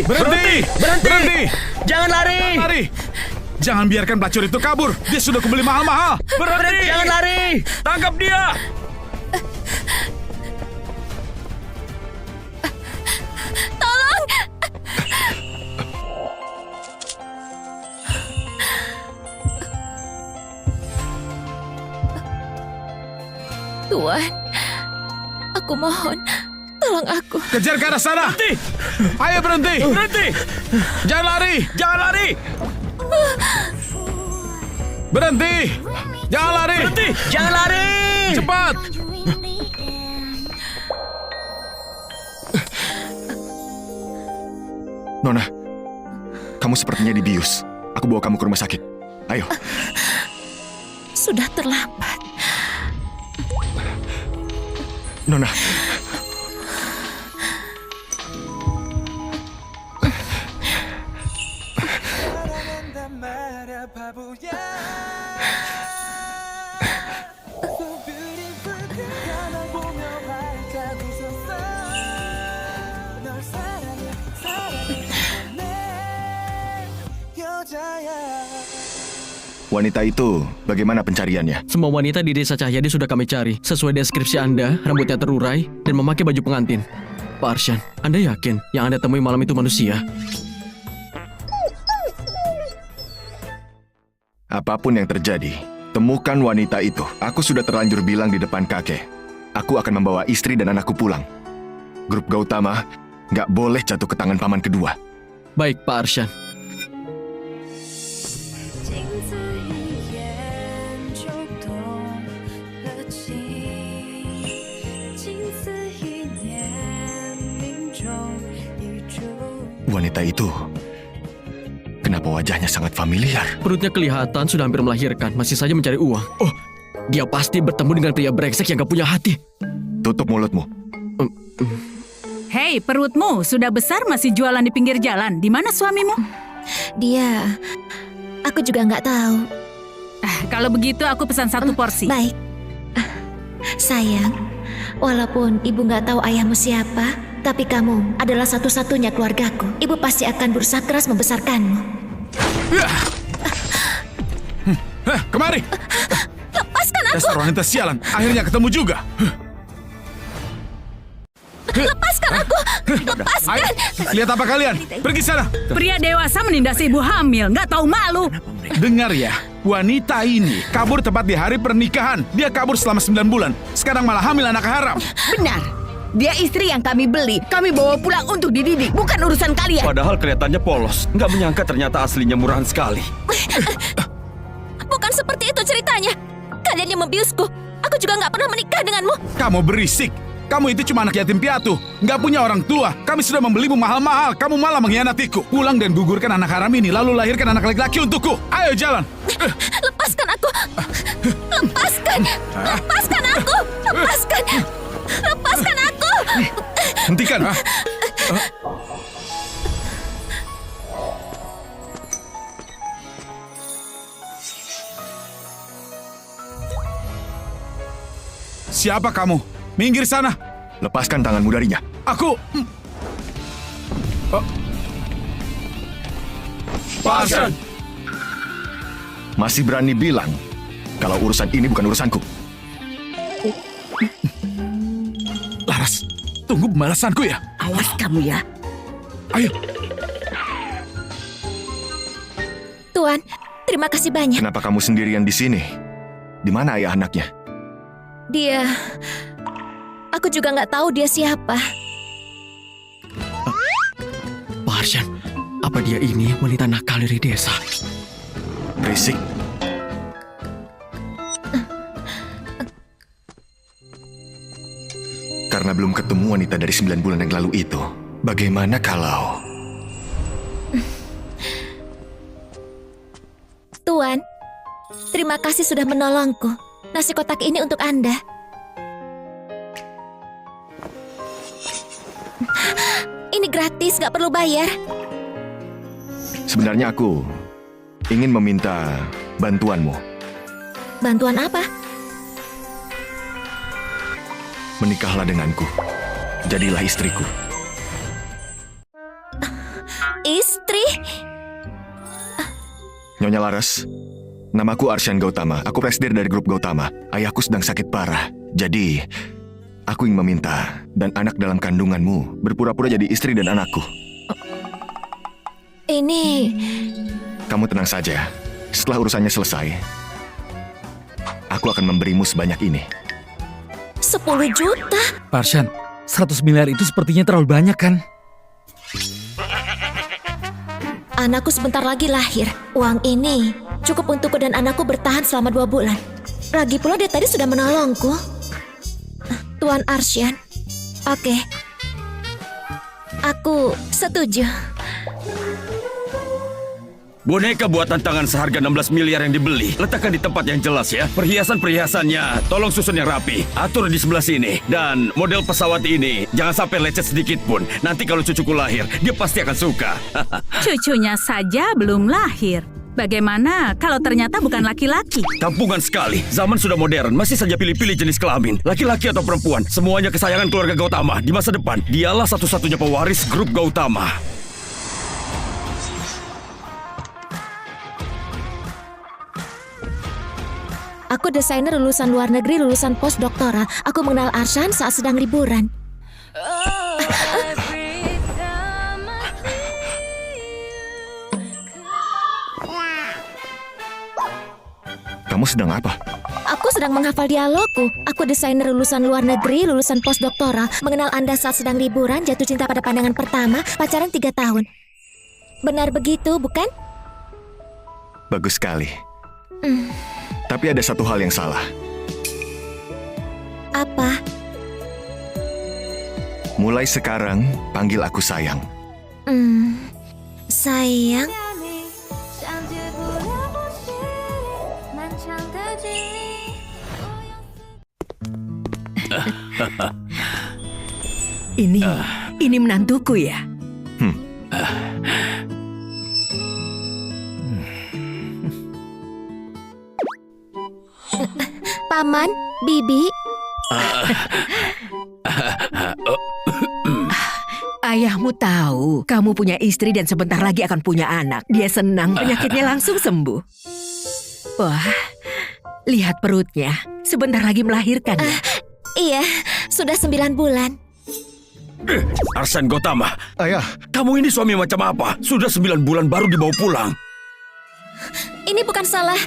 Berhenti! Berhenti! Jangan lari! Lari! Jangan biarkan pelacur itu kabur. Dia sudah kembali mahal-mahal. Berhenti! Jangan lari! Tangkap dia! Tuan, aku mohon, tolong aku. Kejar ke arah sana. Berhenti! Ayo berhenti. Berhenti! Jangan lari. Jangan lari! Berhenti. Jangan lari. Berhenti! Jangan lari! Cepat. Nona, kamu sepertinya dibius. Aku bawa kamu ke rumah sakit. Ayo. Sudah terlambat. Nona. Wanita itu, bagaimana pencariannya? Semua wanita di desa Cahyadi sudah kami cari. Sesuai deskripsi Anda, rambutnya terurai dan memakai baju pengantin. Pak Arsyan, Anda yakin yang Anda temui malam itu manusia? Apapun yang terjadi, temukan wanita itu. Aku sudah terlanjur bilang di depan kakek. Aku akan membawa istri dan anakku pulang. Grup Gautama nggak boleh jatuh ke tangan paman kedua. Baik, Pak Arsyan. Wanita itu, kenapa wajahnya sangat familiar? Perutnya kelihatan sudah hampir melahirkan, masih saja mencari uang. Oh, dia pasti bertemu dengan pria brengsek yang gak punya hati. Tutup mulutmu. Hei, perutmu sudah besar masih jualan di pinggir jalan. Di mana suamimu? Dia, aku juga nggak tahu. Kalau begitu aku pesan satu porsi. Baik. Sayang, walaupun ibu nggak tahu ayahmu siapa, tapi kamu adalah satu-satunya keluargaku. Ibu pasti akan berusaha keras membesarkanmu. Kemari. Lepaskan aku! Dasar wanita sialan. Akhirnya ketemu juga. Lepaskan aku! Lepaskan! Ayo, lihat apa kalian? Pergi sana. Pria dewasa menindas ibu hamil, nggak tahu malu. Dengar ya, wanita ini kabur tepat di hari pernikahan. Dia kabur selama 9 bulan. Sekarang malah hamil anak haram. Benar. Dia istri yang kami beli. Kami bawa pulang untuk dididik. Bukan urusan kalian. Padahal kelihatannya polos. Nggak menyangka ternyata aslinya murahan sekali. Bukan seperti itu ceritanya. Kalian yang membiusku. Aku juga nggak pernah menikah denganmu. Kamu berisik. Kamu itu cuma anak yatim piatu. Nggak punya orang tua. Kami sudah membelimu mahal-mahal. Kamu malah mengkhianatiku. Pulang dan gugurkan anak haram ini. Lalu lahirkan anak laki-laki untukku. Ayo jalan. Lepaskan aku. Lepaskan. Lepaskan aku. Lepaskan. Lepaskan aku. Hentikan. Siapa kamu? Minggir sana. Lepaskan tanganmu darinya. Aku... Pak Arsyan! Masih berani bilang kalau urusan ini bukan urusanku. Laras, tunggu pembalasanku ya. Awas kamu ya. Ayo. Tuan, terima kasih banyak. Kenapa kamu sendirian di sini? Di mana ayah anaknya? Dia... Aku juga nggak tahu dia siapa. Pak Arsyan, apa dia ini wanita nakal dari desa? Berisik. Karena belum ketemu wanita dari 9 bulan yang lalu itu, bagaimana kalau... Tuan, terima kasih sudah menolongku. Nasi kotak ini untuk Anda. Ini gratis, nggak perlu bayar. Sebenarnya aku ingin meminta bantuanmu. Bantuan apa? Menikahlah denganku. Jadilah istriku. istri. Nyonya Laras, namaku Arsyan Gautama. Aku presidir dari grup Gautama. Ayahku sedang sakit parah. Jadi, aku ingin meminta dan anak dalam kandunganmu berpura-pura jadi istri dan anakku. Ini... Kamu tenang saja. Setelah urusannya selesai, aku akan memberimu sebanyak ini. 10 juta? Parshan, 100 miliar itu sepertinya terlalu banyak kan? Anakku sebentar lagi lahir. Uang ini cukup untukku dan anakku bertahan selama 2 bulan. Lagi pula dia tadi sudah menolongku. Tuan Arsyan. Oke. Aku setuju. Boneka buatan tangan seharga 16 miliar yang dibeli, letakkan di tempat yang jelas ya. Perhiasan-perhiasannya, tolong susun yang rapi. Atur di sebelah sini. Dan model pesawat ini, jangan sampai lecet sedikit pun. Nanti kalau cucuku lahir, dia pasti akan suka. Cucunya saja belum lahir. Bagaimana kalau ternyata bukan laki-laki? Kampungan sekali. Zaman sudah modern, masih saja pilih-pilih jenis kelamin. Laki-laki atau perempuan, semuanya kesayangan keluarga Gautama. Di masa depan, dialah satu-satunya pewaris grup Gautama. Aku desainer lulusan luar negeri, lulusan postdoktoral. Aku mengenal Arsyan saat sedang liburan. Kamu sedang apa? Aku sedang menghafal dialogku. Aku desainer lulusan luar negeri, lulusan postdoktoral. Mengenal Anda saat sedang liburan, jatuh cinta pada pandangan pertama, pacaran 3 tahun. Benar begitu, bukan? Bagus sekali. Tapi ada satu hal yang salah. Apa? Mulai sekarang, panggil aku sayang. Sayang? Ini menantuku ya. Paman, Bibi. Ayahmu tahu kamu punya istri dan sebentar lagi akan punya anak. Dia senang penyakitnya langsung sembuh. Wah, lihat perutnya. Sebentar lagi melahirkan ya. Iya, sudah 9 bulan. Arsyan Gautama, Ayah, kamu ini suami macam apa? Sudah 9 bulan baru dibawa pulang. Ini bukan salah...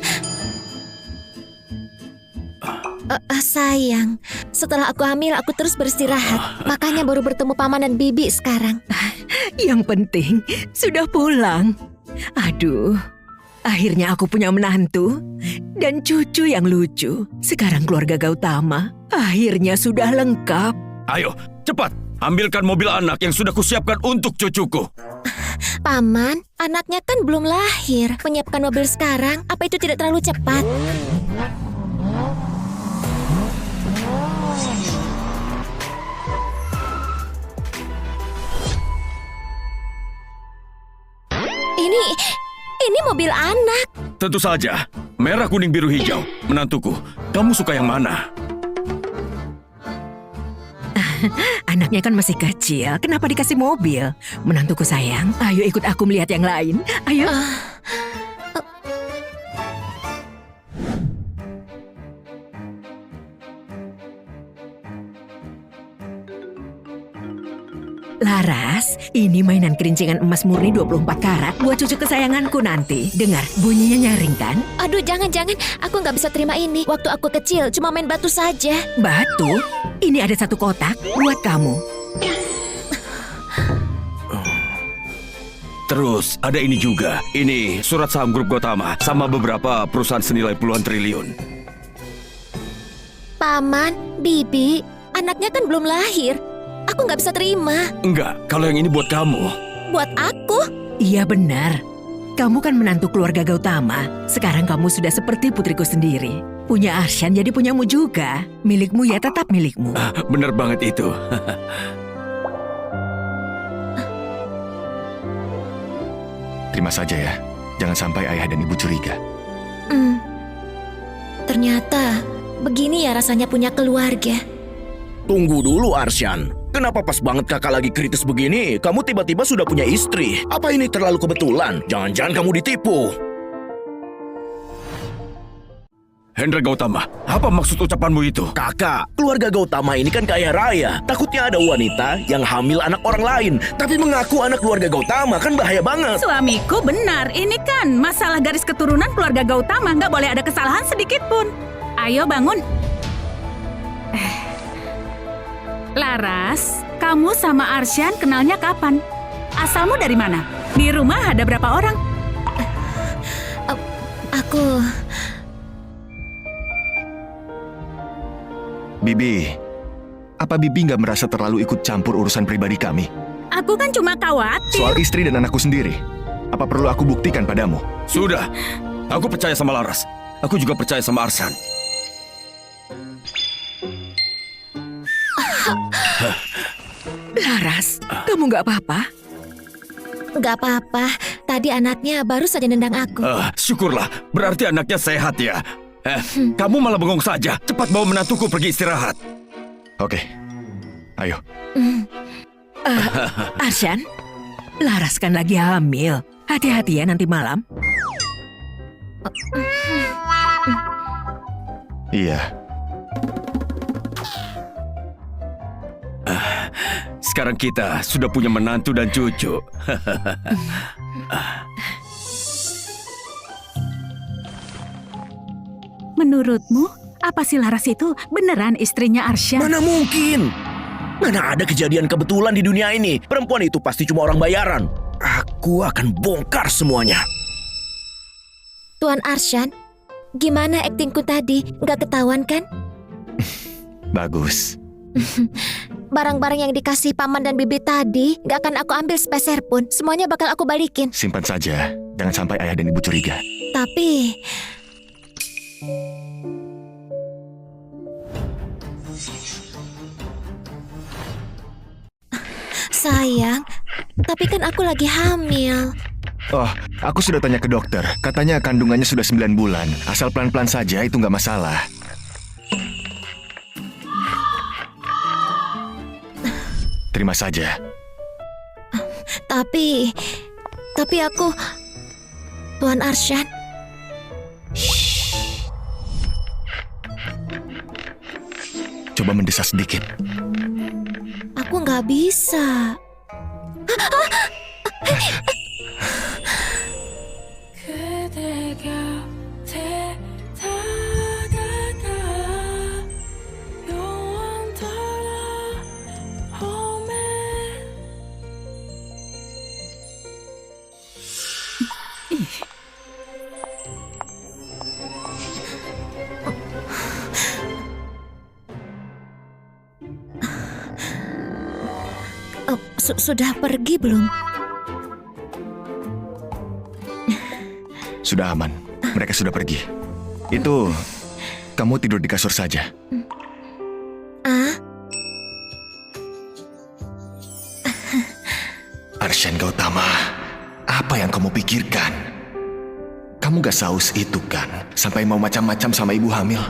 sayang, setelah aku hamil aku terus beristirahat. Makanya baru bertemu Paman dan Bibi sekarang. Yang penting sudah pulang. Aduh, akhirnya aku punya menantu dan cucu yang lucu. Sekarang keluarga Gautama akhirnya sudah lengkap. Ayo, cepat, ambilkan mobil anak yang sudah kusiapkan untuk cucuku. Paman, anaknya kan belum lahir. Menyiapkan mobil sekarang, apa itu tidak terlalu cepat? Ini mobil anak. Tentu saja, merah, kuning, biru, hijau. Menantuku, kamu suka yang mana? Anaknya kan masih kecil, kenapa dikasih mobil? Menantuku sayang, ayo ikut aku melihat yang lain. Ayo. Laras, ini mainan kerincingan emas murni 24 karat buat cucu kesayanganku nanti. Dengar, bunyinya nyaring kan? Aduh, jangan-jangan. Aku nggak bisa terima ini. Waktu aku kecil, cuma main batu saja. Batu? Ini ada 1 kotak buat kamu. Terus, ada ini juga. Ini surat saham grup Gautama sama beberapa perusahaan senilai puluhan triliun. Paman, Bibi, anaknya kan belum lahir. Aku nggak bisa terima. Enggak, kalau yang ini buat kamu. Buat aku? Iya benar. Kamu kan menantu keluarga Gautama. Sekarang kamu sudah seperti putriku sendiri. Punya Arsyan jadi punyamu juga. Milikmu ya tetap milikmu. Bener banget itu. terima saja ya. Jangan sampai ayah dan ibu curiga. Ternyata begini ya rasanya punya keluarga. Tunggu dulu, Arsyan. Kenapa pas banget kakak lagi kritis begini, kamu tiba-tiba sudah punya istri? Apa ini terlalu kebetulan? Jangan-jangan kamu ditipu. Hendra Gautama, apa maksud ucapanmu itu? Kakak, keluarga Gautama ini kan kaya raya. Takutnya ada wanita yang hamil anak orang lain, tapi mengaku anak keluarga Gautama kan bahaya banget. Suamiku benar, ini kan masalah garis keturunan keluarga Gautama. Nggak boleh ada kesalahan sedikit pun. Ayo bangun. Laras, kamu sama Arsyan kenalnya kapan? Asalmu dari mana? Di rumah ada berapa orang? Aku... Bibi, apa Bibi nggak merasa terlalu ikut campur urusan pribadi kami? Aku kan cuma khawatir. Soal istri dan anakku sendiri. Apa perlu aku buktikan padamu? Sudah, aku percaya sama Laras. Aku juga percaya sama Arsan. Laras, kamu nggak apa-apa? Nggak apa-apa. Tadi anaknya baru saja nendang aku. Syukurlah, berarti anaknya sehat ya. Kamu malah bengong saja. Cepat bawa menantuku pergi istirahat. Oke, ayo. Arsyan, Laras kan lagi hamil. Hati-hati ya nanti malam. Iya, Sekarang kita sudah punya menantu dan cucu. Menurutmu, apa si Laras itu beneran istrinya Arsyan? Mana mungkin? Mana ada kejadian kebetulan di dunia ini? Perempuan itu pasti cuma orang bayaran. Aku akan bongkar semuanya. Tuan Arsyan, gimana aktingku tadi? Nggak ketahuan kan? bagus. Barang-barang yang dikasih paman dan bibi tadi nggak akan aku ambil sepeser pun. Semuanya bakal aku balikin. Simpan saja, jangan sampai ayah dan ibu curiga. Tapi... Sayang, tapi kan aku lagi hamil. Oh, aku sudah tanya ke dokter. Katanya kandungannya sudah 9 bulan. Asal pelan-pelan saja, itu nggak masalah. Terima saja. Tapi aku... Tuan Arsyan, Coba mendesah sedikit. aku nggak bisa. Sudah pergi belum? Sudah aman. Mereka sudah pergi. Itu, kamu tidur di kasur saja. Ah, Arsyan Gautama, apa yang kamu pikirkan? Kamu gak saus itu kan? Sampai mau macam-macam sama ibu hamil.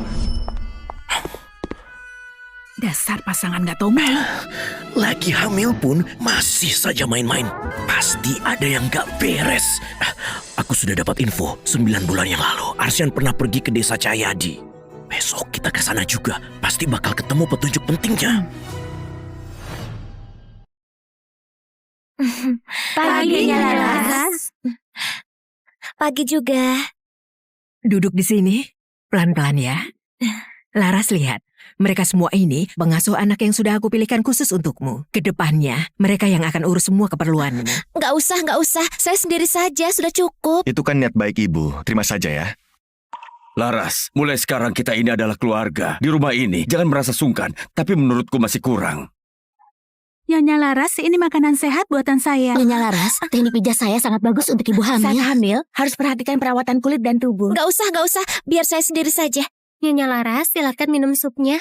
Dasar pasangan gak tahu malu. Lagi hamil pun masih saja main-main. Pasti ada yang gak beres. Aku sudah dapat info 9 bulan yang lalu. Arsyan pernah pergi ke desa Cahyadi. Besok kita ke sana juga. Pasti bakal ketemu petunjuk pentingnya. paginya Laras. Pagi juga. Duduk di sini, pelan-pelan ya. Laras, lihat. Mereka semua ini pengasuh anak yang sudah aku pilihkan khusus untukmu. Kedepannya, mereka yang akan urus semua keperluanmu. Nggak usah. Saya sendiri saja, sudah cukup. Itu kan niat baik ibu. Terima saja ya. Laras, mulai sekarang kita ini adalah keluarga. Di rumah ini, jangan merasa sungkan. Tapi menurutku masih kurang. Nyonya Laras, ini makanan sehat buatan saya. Nyonya Laras, teknik pijat saya sangat bagus untuk ibu hamil. Saat hamil, harus perhatikan perawatan kulit dan tubuh. Nggak usah. Biar saya sendiri saja. Nyonya Laras, silakan minum supnya.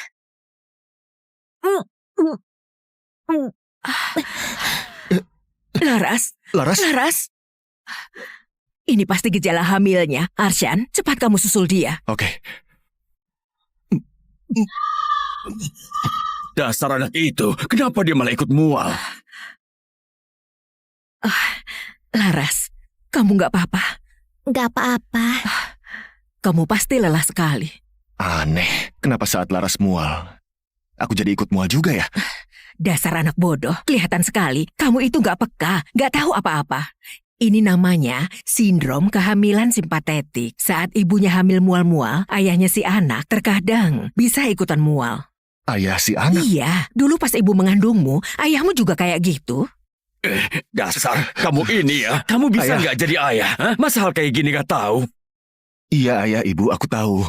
Laras. Ini pasti gejala hamilnya. Arsyan, cepat kamu susul dia. Oke. Dasar anak itu, kenapa dia malah ikut mual? Laras, kamu nggak apa-apa. Nggak apa-apa. Kamu pasti lelah sekali. Aneh, kenapa saat Laras mual, aku jadi ikut mual juga ya? Dasar anak bodoh, kelihatan sekali. Kamu itu nggak peka, nggak tahu apa-apa. Ini namanya sindrom kehamilan simpatetik. Saat ibunya hamil mual-mual, ayahnya si anak terkadang bisa ikutan mual. Ayah si anak? Iya, dulu pas ibu mengandungmu, ayahmu juga kayak gitu. Dasar, kamu ini ya. Kamu bisa Ayah. nggak jadi ayah? Hah? Masa hal kayak gini nggak tahu? Iya ayah, ibu, aku tahu.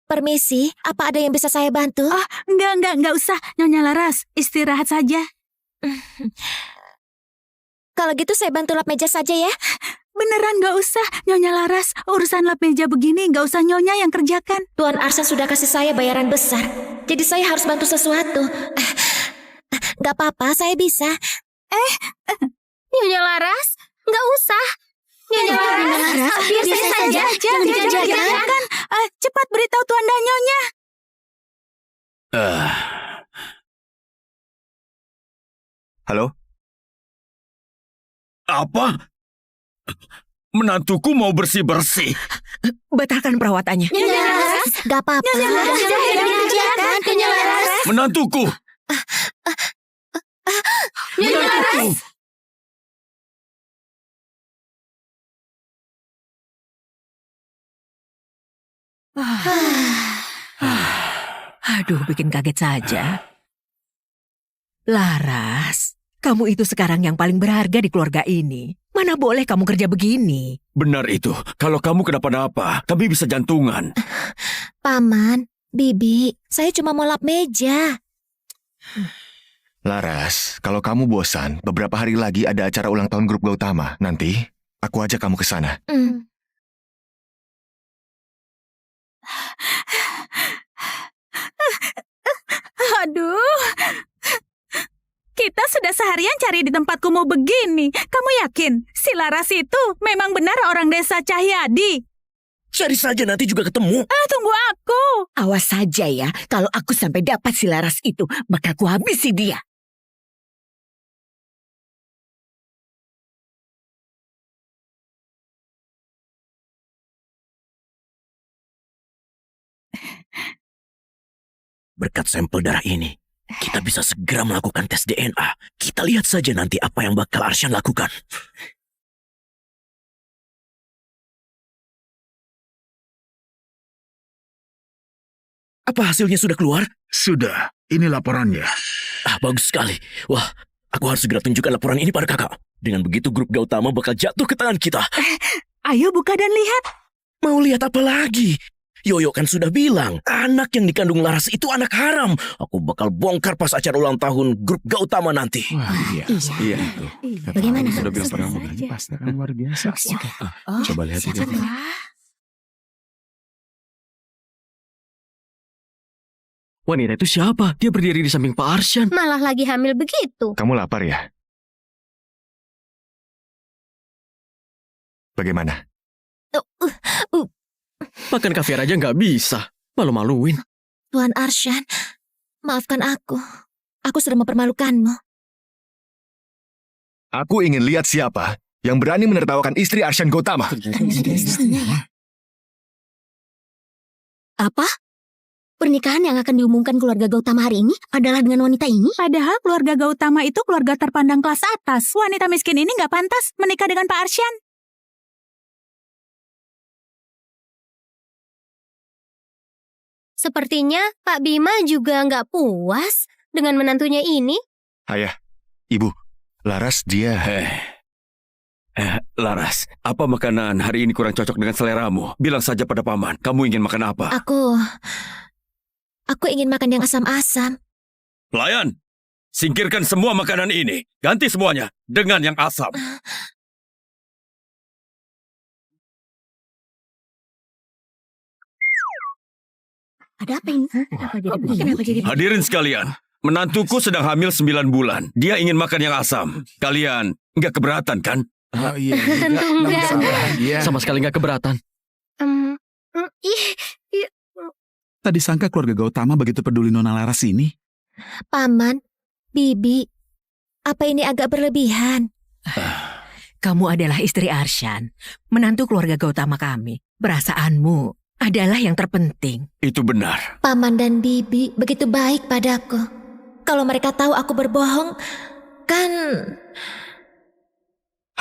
Permisi, apa ada yang bisa saya bantu? Enggak usah. Nyonya Laras, istirahat saja. Kalau gitu saya bantu lap meja saja ya. Beneran nggak usah, Nyonya Laras. Urusan lap meja begini nggak usah Nyonya yang kerjakan. Tuan Arsa sudah kasih saya bayaran besar. Jadi saya harus bantu sesuatu. Nggak apa-apa, saya bisa. Nyonya Laras, nggak usah. Nyonya Laras, biar saya saja. Jangan dikerjakan. Cepat beritahu Tuan dan Nyonya. Halo? Apa? Menantuku mau bersih-bersih. Batalkan perawatannya. Nyonya Laras, Nggak apa-apa. jangan dikerjakan. Nyonya Laras, Menantuku. Nyonya Laras. Menantuku. Aduh, bikin kaget saja. Laras, kamu itu sekarang yang paling berharga di keluarga ini. Mana boleh kamu kerja begini? Benar itu. Kalau kamu kenapa-napa, kami bisa jantungan. Paman, Bibi, saya cuma mau lap meja. Laras, kalau kamu bosan, beberapa hari lagi ada acara ulang tahun grup Gautama. Nanti, aku ajak kamu ke sana. Aduh. Kita sudah seharian cari di tempat kumuh begini. Kamu yakin si Laras itu memang benar orang desa Cahyadi? Cari saja nanti juga ketemu. Tunggu aku. Awas saja ya, kalau aku sampai dapat si Laras itu, bakal ku habisi dia. Berkat sampel darah ini, kita bisa segera melakukan tes DNA. Kita lihat saja nanti apa yang bakal Arsyan lakukan. Apa hasilnya sudah keluar? Sudah, ini laporannya. Bagus sekali. Wah, aku harus segera tunjukkan laporan ini pada kakak. Dengan begitu grup Gautama bakal jatuh ke tangan kita. Ayo buka dan lihat. Mau lihat apa lagi? Yoyo kan sudah bilang, anak yang dikandung Laras itu anak haram. Aku bakal bongkar pas acara ulang tahun grup Gautama nanti. Wah, iya. Iya itu. Bagaimana? Sudah bilang pada kamu kan, pasti akan luar biasa. Coba lihat itu. Wanita itu siapa? Dia berdiri di samping Pak Arsyan. Malah lagi hamil begitu. Kamu lapar ya? Bagaimana? Makan kaviar aja nggak bisa. Malu-maluin. Tuan Arsyan, maafkan aku. Aku sudah mempermalukanmu. Aku ingin lihat siapa yang berani menertawakan istri Arsyan Gautama. Apa? Pernikahan yang akan diumumkan keluarga Gautama hari ini adalah dengan wanita ini? Padahal keluarga Gautama itu keluarga terpandang kelas atas. Wanita miskin ini nggak pantas menikah dengan Pak Arsyan. Sepertinya Pak Bima juga nggak puas dengan menantunya ini. Ayah, ibu, Laras dia... Laras, apa makanan hari ini kurang cocok dengan seleramu? Bilang saja pada paman, kamu ingin makan apa? Aku ingin makan yang asam-asam. Pelayan, singkirkan semua makanan ini. Ganti semuanya dengan yang asam. Ada apa ini? Kenapa jadi Hadirin sekalian, menantuku sedang hamil 9 bulan. Dia ingin makan yang asam. Kalian nggak keberatan kan? Oh iya. Tentu enggak. Iya. Sama sekali nggak keberatan. Ih, Tadi sangka keluarga Gautama begitu peduli Nona Laras ini. Paman, Bibi, apa ini agak berlebihan? Kamu adalah istri Arsyan, menantu keluarga Gautama kami. Perasaanmu adalah yang terpenting. Itu benar. Paman dan Bibi begitu baik padaku. Kalau mereka tahu aku berbohong, kan...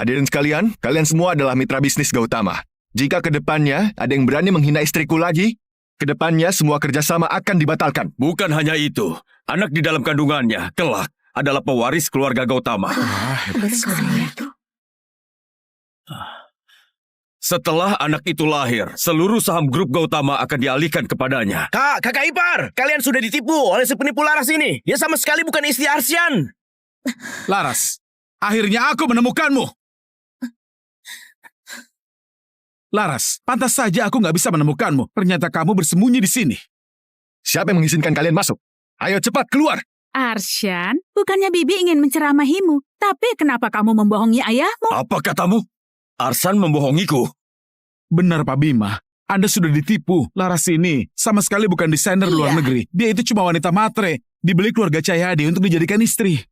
Hadirin sekalian, kalian semua adalah mitra bisnis Gautama. Jika kedepannya ada yang berani menghina istriku lagi, kedepannya semua kerjasama akan dibatalkan. Bukan hanya itu, anak di dalam kandungannya kelak adalah pewaris keluarga Gautama. Setelah anak itu lahir, seluruh saham grup Gautama akan dialihkan kepadanya. Kakak ipar, kalian sudah ditipu oleh si penipu Laras ini. Dia sama sekali bukan istri Arsyan. Laras, akhirnya aku menemukanmu. Laras, pantas saja aku nggak bisa menemukanmu. Ternyata kamu bersembunyi di sini. Siapa yang mengizinkan kalian masuk? Ayo cepat keluar! Arsyan, bukannya Bibi ingin menceramahimu, tapi kenapa kamu membohongi ayahmu? Apa katamu? Arsan membohongiku. Benar Pak Bima, Anda sudah ditipu. Laras ini sama sekali bukan desainer luar negeri. Dia itu cuma wanita matre. Dibeli keluarga Cahyadi untuk dijadikan istri.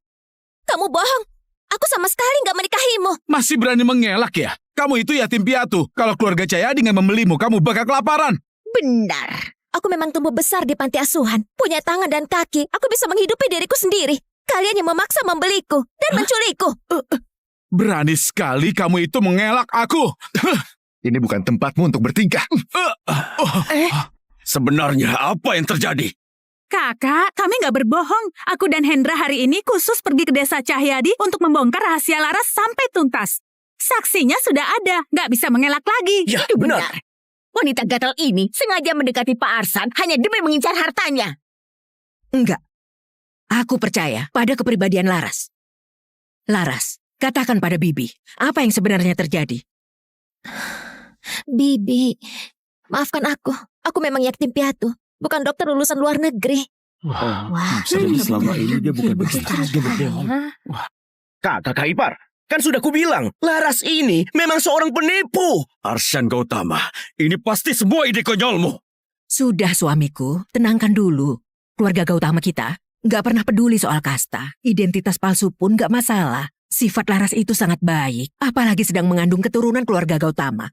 Kamu bohong. Aku sama sekali nggak menikahimu. Masih berani mengelak ya? Kamu itu yatim piatu. Kalau keluarga Cahyadi nggak membelimu, kamu bakal kelaparan. Benar. Aku memang tumbuh besar di panti asuhan. Punya tangan dan kaki. Aku bisa menghidupi diriku sendiri. Kalian yang memaksa membeliku dan menculikku. Berani sekali kamu itu mengelak aku. Ini bukan tempatmu untuk bertingkah. Sebenarnya apa yang terjadi? Kakak, kami nggak berbohong. Aku dan Hendra hari ini khusus pergi ke desa Cahyadi untuk membongkar rahasia Laras sampai tuntas. Saksinya sudah ada, nggak bisa mengelak lagi. Ya, benar. Wanita gatal ini sengaja mendekati Pak Arsan hanya demi mengincar hartanya. Enggak. Aku percaya pada kepribadian Laras. Laras, katakan pada Bibi, apa yang sebenarnya terjadi? Bibi, maafkan aku. Aku memang yatim piatu. Bukan dokter lulusan luar negeri. Selama ini dia bukan Kakak ipar, kan sudah kubilang, Laras ini memang seorang penipu. Arsyan Gautama, ini pasti semua ide konyolmu. Sudah suamiku, tenangkan dulu. Keluarga Gautama kita nggak pernah peduli soal kasta. Identitas palsu pun nggak masalah. Sifat Laras itu sangat baik, apalagi sedang mengandung keturunan keluarga Gautama.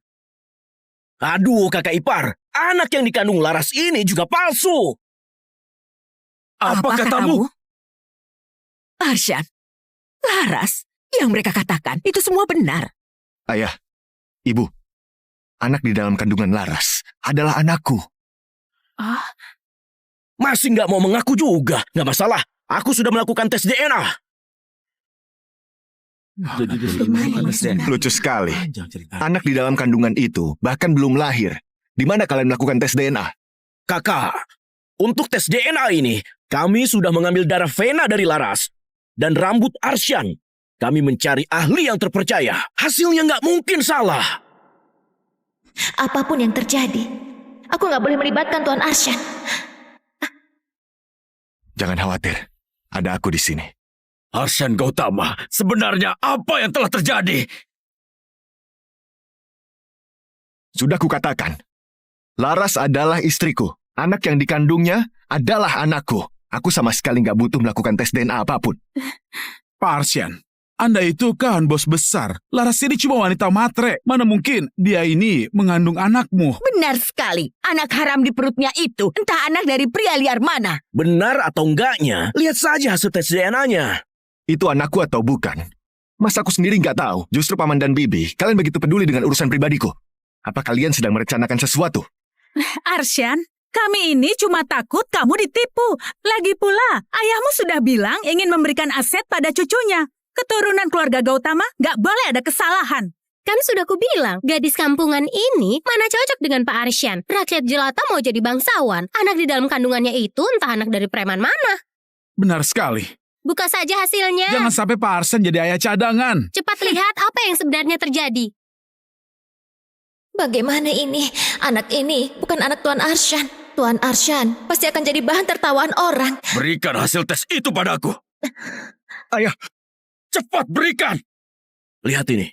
Aduh kakak ipar, anak yang dikandung Laras ini juga palsu. Apa katamu? Arsyan, Laras, yang mereka katakan itu semua benar. Ayah, ibu, anak di dalam kandungan Laras adalah anakku. Masih nggak mau mengaku juga. Nggak masalah, aku sudah melakukan tes DNA. Lucu sekali. Anak di dalam kandungan itu bahkan belum lahir. Di mana kalian melakukan tes DNA? Kakak, untuk tes DNA ini, kami sudah mengambil darah vena dari Laras dan rambut Arsyan. Kami mencari ahli yang terpercaya. Hasilnya nggak mungkin salah. Apapun yang terjadi, aku nggak boleh melibatkan Tuan Arsyan. Jangan khawatir, ada aku di sini. Arsyan Gautama, sebenarnya apa yang telah terjadi? Sudah kukatakan, Laras adalah istriku. Anak yang dikandungnya adalah anakku. Aku sama sekali nggak butuh melakukan tes DNA apapun. Pak Arsyan, Anda itu kan bos besar. Laras ini cuma wanita matre. Mana mungkin dia ini mengandung anakmu? Benar sekali. Anak haram di perutnya itu entah anak dari pria liar mana. Benar atau enggaknya, lihat saja hasil tes DNA-nya. Itu anakku atau bukan? Mas aku sendiri nggak tahu. Justru Paman dan Bibi, kalian begitu peduli dengan urusan pribadiku. Apa kalian sedang merencanakan sesuatu? Arsyan, kami ini cuma takut kamu ditipu. Lagi pula, ayahmu sudah bilang ingin memberikan aset pada cucunya. Keturunan keluarga Gautama nggak boleh ada kesalahan. Kan sudah kubilang, gadis kampungan ini mana cocok dengan Pak Arsyan. Rakyat jelata mau jadi bangsawan. Anak di dalam kandungannya itu entah anak dari preman mana. Benar sekali. Buka saja hasilnya. Jangan sampai Pak Arsyan jadi ayah cadangan. Cepat lihat apa yang sebenarnya terjadi. Bagaimana ini? Anak ini bukan anak Tuan Arsyan. Tuan Arsyan pasti akan jadi bahan tertawaan orang. Berikan hasil tes itu padaku. Ayah, Cepat berikan. Lihat ini.